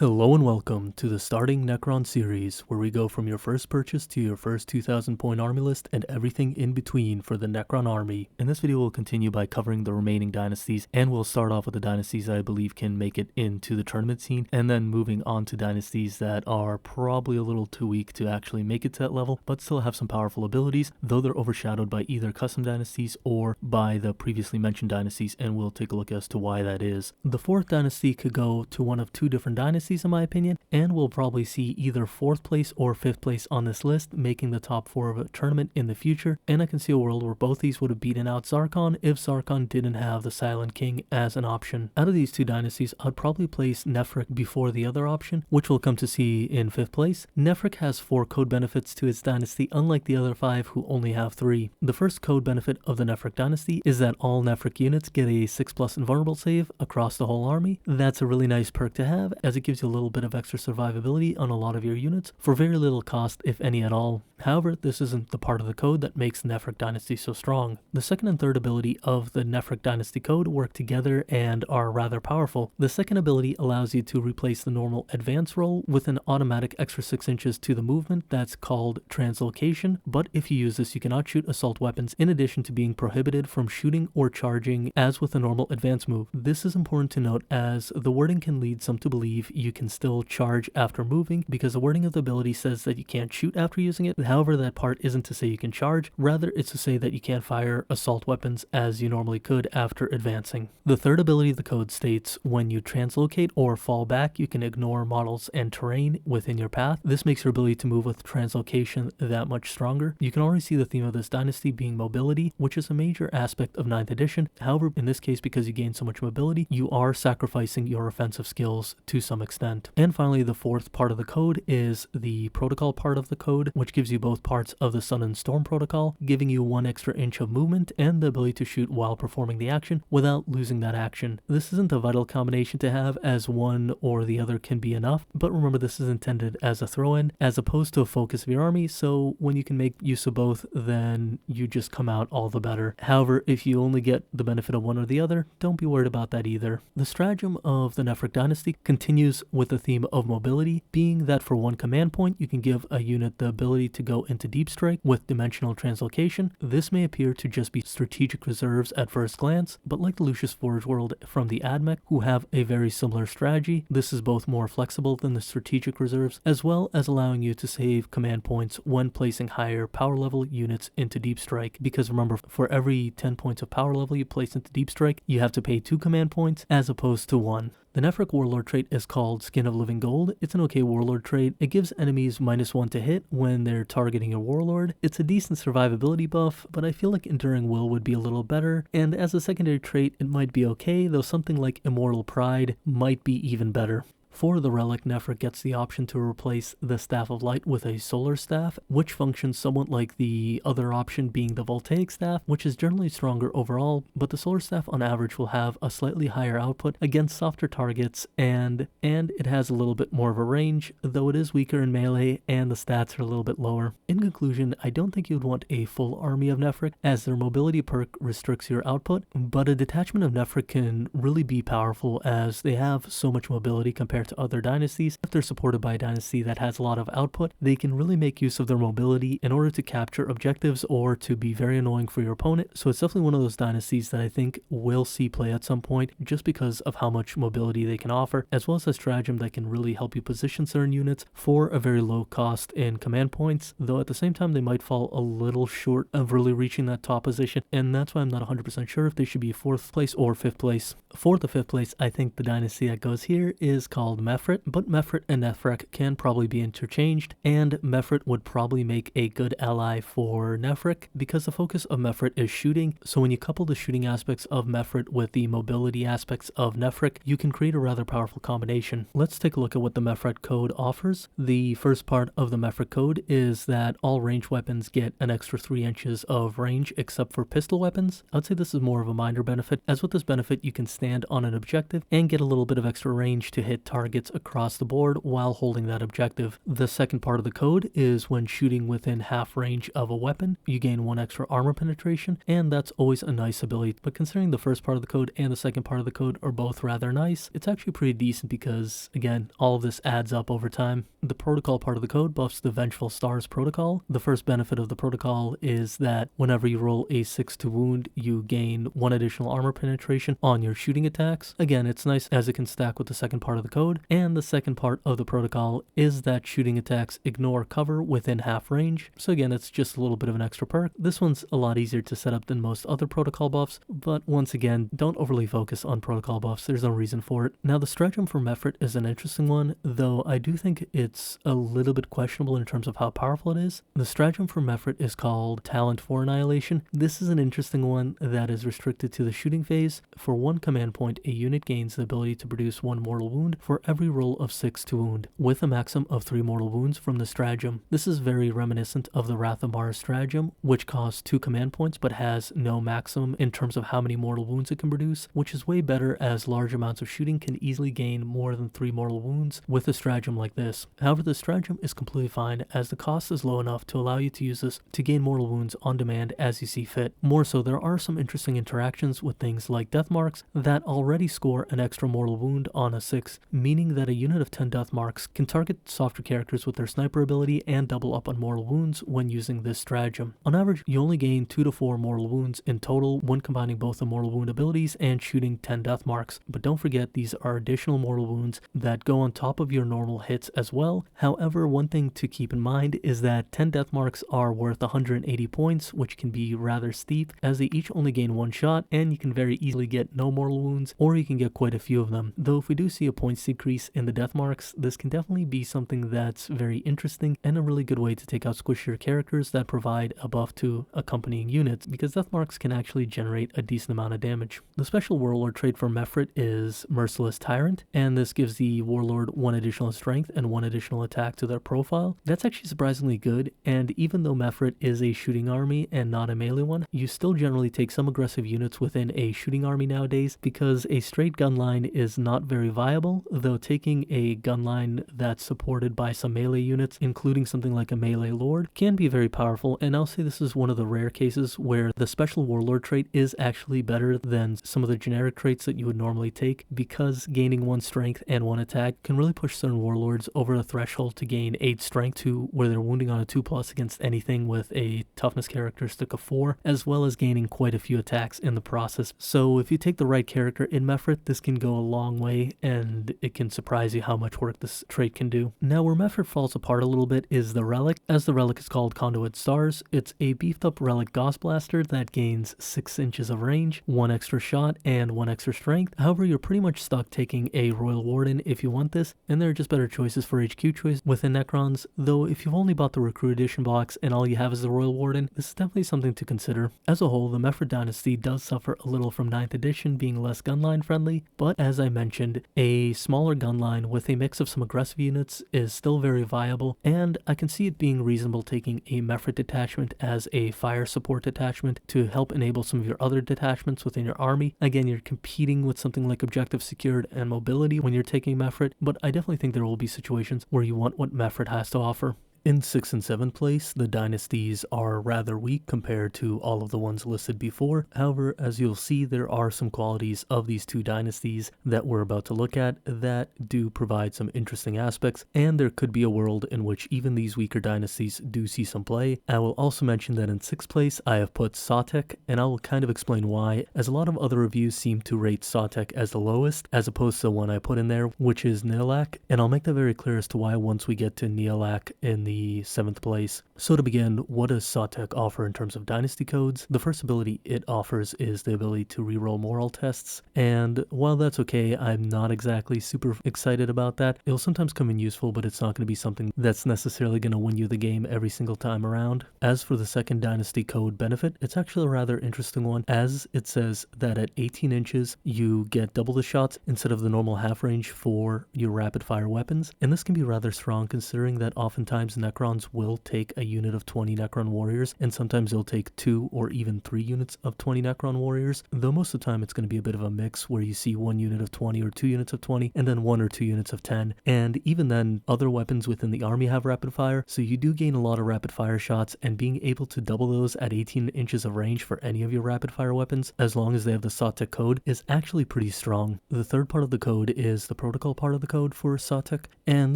Hello and welcome to the Starting Necron series, where we go from your first purchase to your first 2000 point army list and everything in between for the Necron army. In this video we'll continue by covering the remaining dynasties, and we'll start off with the dynasties I believe can make it into the tournament scene, and then moving on to dynasties that are probably a little too weak to actually make it to that level, but still have some powerful abilities, though they're overshadowed by either custom dynasties or by the previously mentioned dynasties, and we'll take a look as to why that is. The fourth dynasty could go to one of two different dynasties in my opinion, and we'll probably see either 4th place or 5th place on this list, making the top 4 of a tournament in the future, and I can see a world where both these would have beaten out Zarkon if Zarkon didn't have the Silent King as an option. Out of these two dynasties, I'd probably place Nephrekh before the other option, which we'll come to see in 5th place. Nephrekh has 4 code benefits to its dynasty, unlike the other 5 who only have 3. The first code benefit of the Nephrekh Dynasty is that all Nephrekh units get a 6+ invulnerable save across the whole army. That's a really nice perk to have, as it gives you a little bit of extra survivability on a lot of your units for very little cost, if any at all. However, this isn't the part of the code that makes Nephrekh Dynasty so strong. The second and third ability of the Nephrekh Dynasty code work together and are rather powerful. The second ability allows you to replace the normal advance roll with an automatic extra 6 inches to the movement that's called translocation, but if you use this you cannot shoot assault weapons in addition to being prohibited from shooting or charging as with a normal advance move. This is important to note as the wording can lead some to believe you can still charge after moving, because the wording of the ability says that you can't shoot after using it. However, that part isn't to say you can charge, rather it's to say that you can't fire assault weapons as you normally could after advancing. The third ability of the code states when you translocate or fall back, you can ignore models and terrain within your path. This makes your ability to move with translocation that much stronger. You can already see the theme of this dynasty being mobility, which is a major aspect of 9th edition. However, in this case, because you gain so much mobility, you are sacrificing your offensive skills to some extent. And finally, the fourth part of the code is the protocol part of the code, which gives you both parts of the Sun and Storm protocol, giving you 1 extra inch of movement and the ability to shoot while performing the action without losing that action. This isn't a vital combination to have, as one or the other can be enough, but remember this is intended as a throw-in as opposed to a focus of your army, so when you can make use of both, then you just come out all the better. However, if you only get the benefit of one or the other, don't be worried about that either. The stratagem of the Nephrekh Dynasty continues with the theme of mobility, being that for 1 command point you can give a unit the ability to go into deep strike with dimensional translocation. This may appear to just be strategic reserves at first glance, but like the Lucius Forge world from the AdMech, who have a very similar strategy, this is both more flexible than the strategic reserves, as well as allowing you to save command points when placing higher power level units into deep strike, because remember, for every 10 points of power level you place into deep strike, you have to pay 2 command points as opposed to 1. The Nephrekh Warlord trait is called Skin of Living Gold. It's an okay Warlord trait. It gives enemies -1 to hit when they're targeting your Warlord. It's a decent survivability buff, but I feel like Enduring Will would be a little better, and as a secondary trait it might be okay, though something like Immortal Pride might be even better. For the relic, Nephrekh gets the option to replace the Staff of Light with a Solar Staff, which functions somewhat like the other option being the Voltaic Staff, which is generally stronger overall, but the Solar Staff on average will have a slightly higher output against softer targets, and it has a little bit more of a range, though it is weaker in melee and the stats are a little bit lower. In conclusion, I don't think you'd want a full army of Nephrekh, as their mobility perk restricts your output, but a detachment of Nephrekh can really be powerful as they have so much mobility compared to other dynasties. If they're supported by a dynasty that has a lot of output, they can really make use of their mobility in order to capture objectives or to be very annoying for your opponent. So it's definitely one of those dynasties that I think will see play at some point, just because of how much mobility they can offer, as well as a stratagem that can really help you position certain units for a very low cost in command points, though at the same time they might fall a little short of really reaching that top position, and that's why I'm not 100% sure if they should be 4th place or 5th place. For the 5th place, I think the dynasty that goes here is called Mephrit, but Mephrit and Nephrekh can probably be interchanged, and Mephrit would probably make a good ally for Nephrekh because the focus of Mephrit is shooting, so when you couple the shooting aspects of Mephrit with the mobility aspects of Nephrekh, you can create a rather powerful combination. Let's take a look at what the Mephrit code offers. The first part of the Mephrit code is that all ranged weapons get an extra 3 inches of range except for pistol weapons. I'd say this is more of a minor benefit, as with this benefit you can stand on an objective and get a little bit of extra range to hit targets across the board while holding that objective. The second part of the code is when shooting within half range of a weapon, you gain 1 extra armor penetration, and that's always a nice ability. But considering the first part of the code and the second part of the code are both rather nice, it's actually pretty decent because, again, all of this adds up over time. The protocol part of the code buffs the Vengeful Stars protocol. The first benefit of the protocol is that whenever you roll a 6 to wound, you gain 1 additional armor penetration on your shooting attacks. Again, it's nice as it can stack with the second part of the code. And the second part of the protocol is that shooting attacks ignore cover within half range. So again, it's just a little bit of an extra perk. This one's a lot easier to set up than most other protocol buffs, but once again, don't overly focus on protocol buffs. There's no reason for it. Now, the stratagem for Mephrit is an interesting one, though I do think it's a little bit questionable in terms of how powerful it is. The stratagem for Mephrit is called Talent for Annihilation. This is an interesting one that is restricted to the shooting phase. For 1 command point, a unit gains the ability to produce 1 mortal wound for every roll of 6 to wound, with a maximum of 3 mortal wounds from the stratagem. This is very reminiscent of the Wrath of Mars stratagem, which costs 2 command points but has no maximum in terms of how many mortal wounds it can produce, which is way better as large amounts of shooting can easily gain more than 3 mortal wounds with a stratagem like this. However, the stratagem is completely fine as the cost is low enough to allow you to use this to gain mortal wounds on demand as you see fit. More so, there are some interesting interactions with things like death marks that already score an extra mortal wound on a 6, meaning that a unit of 10 death marks can target softer characters with their sniper ability and double up on mortal wounds when using this stratagem. On average, you only gain 2 to 4 mortal wounds in total when combining both the mortal wound abilities and shooting 10 death marks, but don't forget these are additional mortal wounds that go on top of your normal hits as well. However, one thing to keep in mind is that 10 death marks are worth 180 points, which can be rather steep as they each only gain 1 shot, and you can very easily get no mortal wounds, or you can get quite a few of them. Though if we do see a points decrease in the death marks, this can definitely be something that's very interesting and a really good way to take out squishier characters that provide a buff to accompanying units, because death marks can actually generate a decent amount of damage. The special warlord trait for Mephrit is Merciless Tyrant, and this gives the warlord 1 additional strength and 1 additional attack to their profile. That's actually surprisingly good, and even though Mephrit is a shooting army and not a melee one, you still generally take some aggressive units within a shooting army nowadays because a straight gun line is not very viable, though taking a gun line that's supported by some melee units, including something like a melee lord, can be very powerful. And I'll say this is one of the rare cases where the special warlord trait is actually better than some of the generic traits that you would normally take, because gaining 1 strength and 1 attack can really push certain warlords over the threshold to gain 8 strength to where they're wounding on a 2+ against anything with a toughness characteristic of 4, as well as gaining quite a few attacks in the process. So if you take the right character in Mephrit, this can go a long way and it can surprise you how much work this trait can do. Now, where Mephrit falls apart a little bit is the relic. As the relic is called Conduit Stars, it's a beefed up relic Gauss blaster that gains 6 inches of range, 1 extra shot, and 1 extra strength. However, you're pretty much stuck taking a Royal Warden if you want this, and there are just better choices for HQ choice within Necrons, though if you've only bought the Recruit Edition box and all you have is the Royal Warden, this is definitely something to consider. As a whole, the Mephrit Dynasty does suffer a little from 9th edition being less gunline friendly, but as I mentioned, a smaller gunline with a mix of some aggressive units is still very viable, and I can see it being reasonable taking a Mephrit detachment as a fire support detachment to help enable some of your other detachments within your army. Again, you're competing with something like objective secured and mobility when you're taking Mephrit, but I definitely think there will be situations where you want what Mephrit has to offer. In 6th and 7th place, the dynasties are rather weak compared to all of the ones listed before. However, as you'll see, there are some qualities of these 2 dynasties that we're about to look at that do provide some interesting aspects, and there could be a world in which even these weaker dynasties do see some play. I will also mention that in 6th place, I have put Sautekh, and I will kind of explain why, as a lot of other reviews seem to rate Sautekh as the lowest, as opposed to the one I put in there, which is Nihilakh, and I'll make that very clear as to why once we get to Nihilakh in the 7th place. So to begin, what does Sautekh offer in terms of dynasty codes? The first ability it offers is the ability to reroll moral tests, and while that's okay, I'm not exactly super excited about that. It'll sometimes come in useful, but it's not going to be something that's necessarily going to win you the game every single time around. As for the second dynasty code benefit, it's actually a rather interesting one, as it says that at 18 inches you get double the shots instead of the normal half range for your rapid fire weapons, and this can be rather strong considering that oftentimes Necrons will take a unit of 20 Necron warriors, and sometimes they'll take 2 or even 3 units of 20 Necron warriors, though most of the time it's going to be a bit of a mix where you see 1 unit of 20 or 2 units of 20, and then 1 or 2 units of 10. And even then, other weapons within the army have rapid fire, so you do gain a lot of rapid fire shots, and being able to double those at 18 inches of range for any of your rapid fire weapons, as long as they have the Sautekh code, is actually pretty strong. The third part of the code is the protocol part of the code for Sautekh, and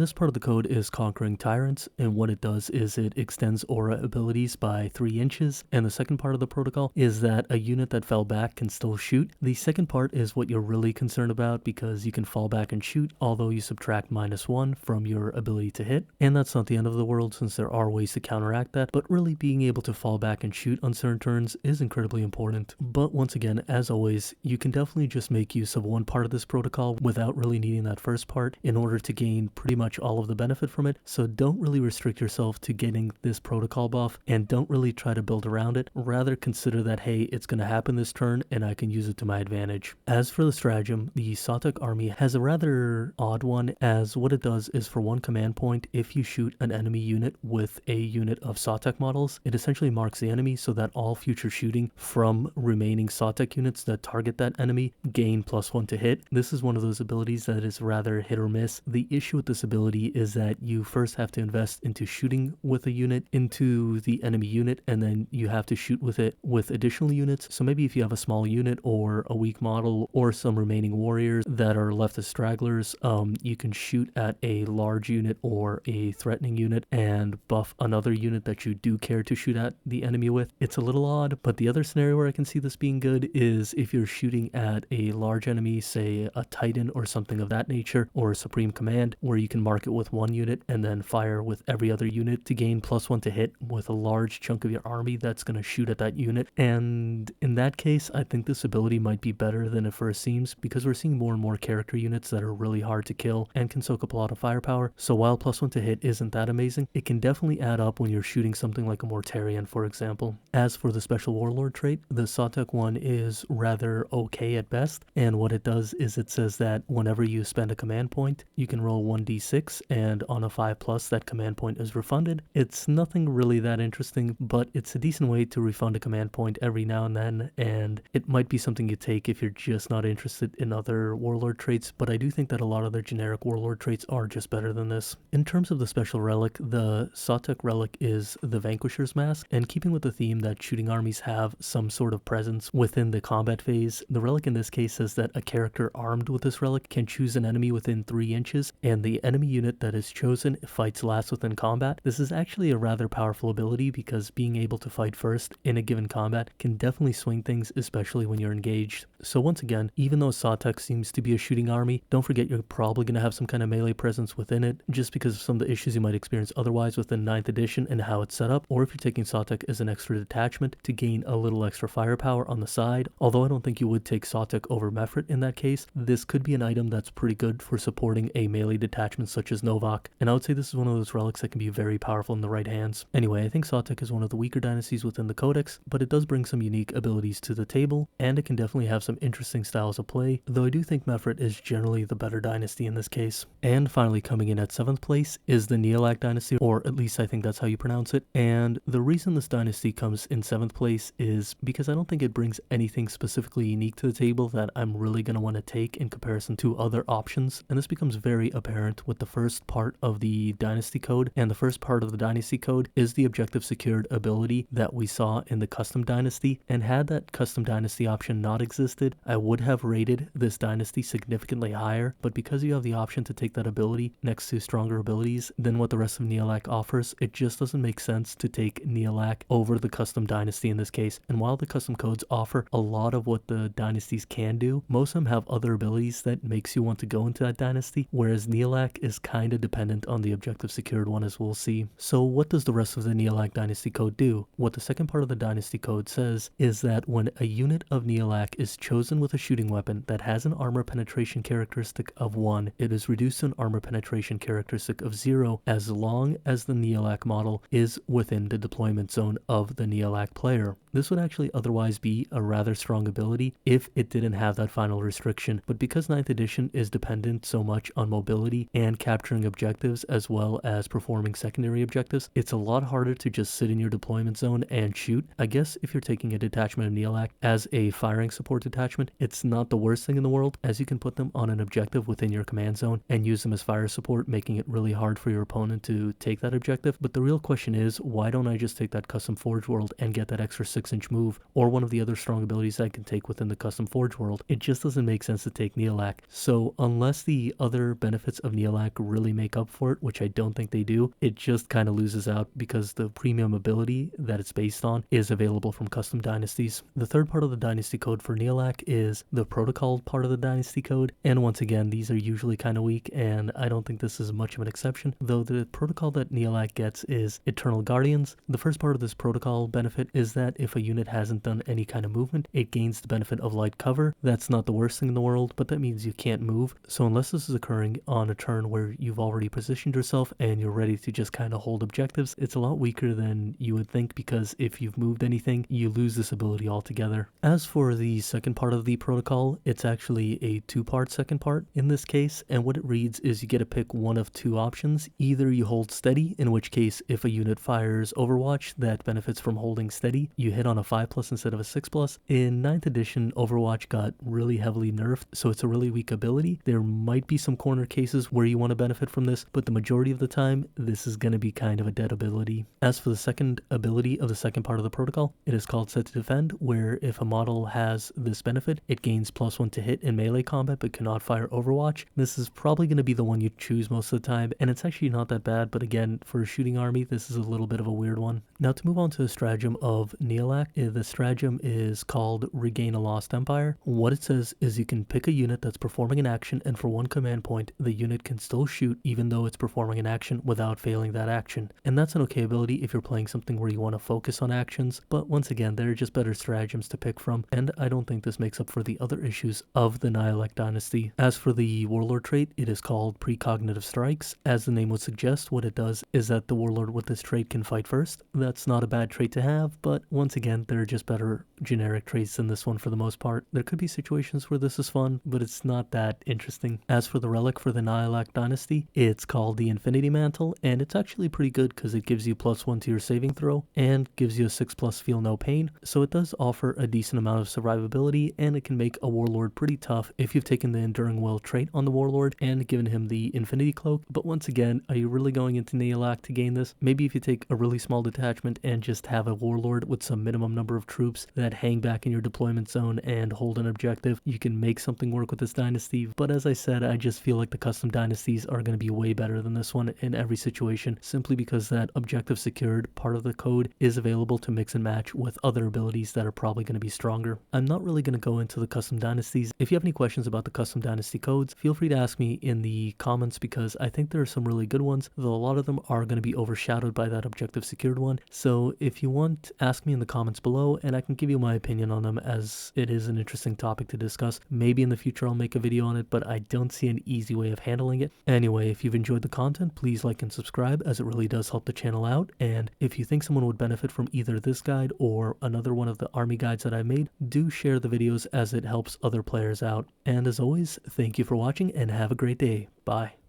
this part of the code is Conquering Tyrants, and what it does is it extends aura abilities by 3 inches, and the second part of the protocol is that a unit that fell back can still shoot. The second part is what you're really concerned about because you can fall back and shoot, although you subtract -1 from your ability to hit, and that's not the end of the world since there are ways to counteract that, but really being able to fall back and shoot on certain turns is incredibly important. But once again, as always, you can definitely just make use of one part of this protocol without really needing that first part in order to gain pretty much all of the benefit from it, so don't really restrict yourself to getting this protocol buff and don't really try to build around it. Rather consider that, hey, it's going to happen this turn and I can use it to my advantage. As for the stratagem, the Sautekh army has a rather odd one, as what it does is for 1 command point, if you shoot an enemy unit with a unit of Sautekh models, it essentially marks the enemy so that all future shooting from remaining Sautekh units that target that enemy gain +1 to hit. This is one of those abilities that is rather hit or miss. The issue with this ability is that you first have to invest into shooting with a unit into the enemy unit, and then you have to shoot with it with additional units. So maybe if you have a small unit or a weak model or some remaining warriors that are left as stragglers, you can shoot at a large unit or a threatening unit and buff another unit that you do care to shoot at the enemy with. It's a little odd, but the other scenario where I can see this being good is if you're shooting at a large enemy, say a Titan or something of that nature, or a Supreme Command, where you can mark it with 1 unit and then fire with every other unit to gain +1 to hit with a large chunk of your army that's going to shoot at that unit. And in that case, I think this ability might be better than it first seems, because we're seeing more and more character units that are really hard to kill and can soak up a lot of firepower. So while +1 to hit isn't that amazing, it can definitely add up when you're shooting something like a Mortarion, for example. As for the special warlord trait, the Sautekh one is rather okay at best, and what it does is it says that whenever you spend a command point, you can roll 1d6, and on a 5+, that command point is refunded. It's nothing really that interesting, but it's a decent way to refund a command point every now and then, and it might be something you take if you're just not interested in other warlord traits, but I do think that a lot of their generic warlord traits are just better than this. In terms of the special relic, the Sautekh relic is the Vanquisher's Mask, and keeping with the theme that shooting armies have some sort of presence within the combat phase, the relic in this case says that a character armed with this relic can choose an enemy within 3 inches, and the enemy unit that is chosen fights last within combat. This is actually a rather powerful ability because being able to fight first in a given combat can definitely swing things, especially when you're engaged. So once again, even though Sautekh seems to be a shooting army, don't forget you're probably going to have some kind of melee presence within it, just because of some of the issues you might experience otherwise within 9th edition and how it's set up, or if you're taking Sautekh as an extra detachment to gain a little extra firepower on the side. Although I don't think you would take Sautekh over Mephrit in that case, this could be an item that's pretty good for supporting a melee detachment such as Novak, and I would say this is one of those relics that can be very powerful in the right hands. Anyway, I think Sautekh is one of the weaker dynasties within the codex, but it does bring some unique abilities to the table, and it can definitely have some interesting styles of play, though I do think Mephrit is generally the better dynasty in this case. And finally, coming in at 7th place is the Nihilakh Dynasty, or at least I think that's how you pronounce it, and the reason this dynasty comes in 7th place is because I don't think it brings anything specifically unique to the table that I'm really going to want to take in comparison to other options, and this becomes very apparent with the first part of the dynasty code, and the first part of the dynasty code is the objective secured ability that we saw in the custom dynasty, and had that custom dynasty option not existed, I would have rated this dynasty significantly higher, but because you have the option to take that ability next to stronger abilities than what the rest of Nihilakh offers, it just doesn't make sense to take Nihilakh over the custom dynasty in this case. And while the custom codes offer a lot of what the dynasties can do, most of them have other abilities that makes you want to go into that dynasty, whereas Nihilakh is kind of dependent on the objective secured one, as we'll see. So what does the rest of the Nihilakh dynasty code do? What the second part of the dynasty code says is that when a unit of Nihilakh is chosen with a shooting weapon that has an armor penetration characteristic of 1, it is reduced to an armor penetration characteristic of 0 as long as the Nihilakh model is within the deployment zone of the Nihilakh player. This would actually otherwise be a rather strong ability if it didn't have that final restriction, but because 9th edition is dependent so much on mobility and capturing objectives as well as performing performing secondary objectives. It's a lot harder to just sit in your deployment zone and shoot. I guess if you're taking a detachment of Nihilakh as a firing support detachment, it's not the worst thing in the world, as you can put them on an objective within your command zone and use them as fire support, making it really hard for your opponent to take that objective. But the real question is, why don't I just take that custom forge world and get that extra 6-inch move, or one of the other strong abilities I can take within the custom forge world? It just doesn't make sense to take Nihilakh. So unless the other benefits of Nihilakh really make up for it, which I don't think they do, it just kind of loses out because the premium ability that it's based on is available from custom dynasties. The third part of the dynasty code for Nihilakh is the protocol part of the dynasty code, and once again, these are usually kind of weak, and I don't think this is much of an exception, though the protocol that Nihilakh gets is Eternal Guardians. The first part of this protocol benefit is that if a unit hasn't done any kind of movement, it gains the benefit of light cover. That's not the worst thing in the world, but that means you can't move. So unless this is occurring on a turn where you've already positioned yourself and you're ready to just kind of hold objectives, it's a lot weaker than you would think, because if you've moved anything, you lose this ability altogether. As for the second part of the protocol, it's actually a two-part second part in this case, and what it reads is you get to pick one of two options. Either you hold steady, in which case if a unit fires Overwatch that benefits from holding steady, you hit on a 5+ instead of a 6+. In 9th edition, Overwatch got really heavily nerfed, so it's a really weak ability. There might be some corner cases where you want to benefit from this, but the majority of the time, this is going to be kind of a dead ability. As for the second ability of the second part of the protocol, it is called Set to Defend, where if a model has this benefit, it gains +1 to hit in melee combat but cannot fire Overwatch. This is probably going to be the one you choose most of the time, and it's actually not that bad, but again, for a shooting army, this is a little bit of a weird one. Now to move on to the stratagem of Nihilakh, the stratagem is called Regain a Lost Empire. What it says is you can pick a unit that's performing an action, and for one command point, the unit can still shoot even though it's performing an action without failing that action. And that's an okay ability if you're playing something where you want to focus on actions, but once again, there are just better stratagems to pick from, and I don't think this makes up for the other issues of the Nihilakh Dynasty. As for the Warlord trait, it is called Precognitive Strikes. As the name would suggest, what it does is that the Warlord with this trait can fight first. That's not a bad trait to have, but once again, there are just better generic traits than this one for the most part. There could be situations where this is fun, but it's not that interesting. As for the relic for the Nihilakh Dynasty, it's called the Infinity Mantle, and it's actually pretty good because it gives you +1 to your saving throw and gives you a 6+ feel no pain, so it does offer a decent amount of survivability, and it can make a Warlord pretty tough if you've taken the Enduring Will trait on the Warlord and given him the Infinity Cloak. But once again, are you really going into Nihilakh to gain this? Maybe if you take a really small detachment and just have a Warlord with some minimum number of troops that hang back in your deployment zone and hold an objective, you can make something work with this dynasty. But as I said, I just feel like the custom dynasties are going to be way better than this one in every situation, simply because that objective secured part of the code is available to mix and match with other abilities that are probably going to be stronger. I'm not really going to go into the custom dynasties. If you have any questions about the custom dynasty codes, feel free to ask me in the comments, because I think there are some really good ones, though a lot of them are going to be overshadowed by that objective secured one. So if you want, ask me in the comments below and I can give you my opinion on them, as it is an interesting topic to discuss. Maybe in the future I'll make a video on it, but I don't see an easy way of handling it. Anyway, if you've enjoyed the content, please like and subscribe, as it really does help the channel out. And if you think someone would benefit from either this guide or another one of the army guides that I made, do share the videos as it helps other players out. And as always, thank you for watching and have a great day. Bye.